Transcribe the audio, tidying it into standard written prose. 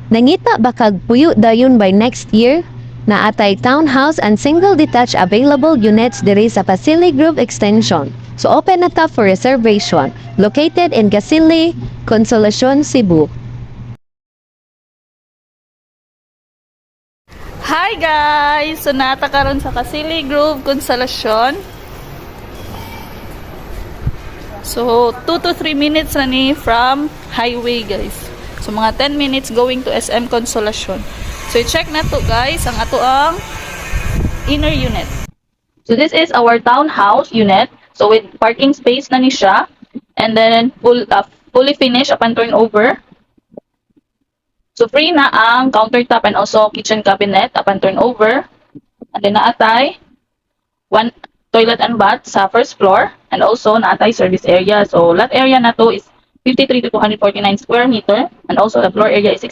Nangita ba kag puyo dayon by next year? Naatay townhouse and single detached available units diri sa Pasili Grove Extension. So open na ta for reservation. Located in Gasili, Consolacion, Cebu. Hi guys! So nata karon sa Kasili Grove, Consolacion. So 2 to 3 minutes na ni from highway guys. So mga 10 minutes going to SM Consolacion. So i-check na to guys ang ato ang inner unit. So this is our townhouse unit. So with parking space na ni siya. And then fully finished upon turnover. So free na ang countertop and also kitchen cabinet upon turnover. And then naatay one toilet and bath sa first floor and also naatay service area. So lot area na to is 53 to 249 square meter and also the floor area is 63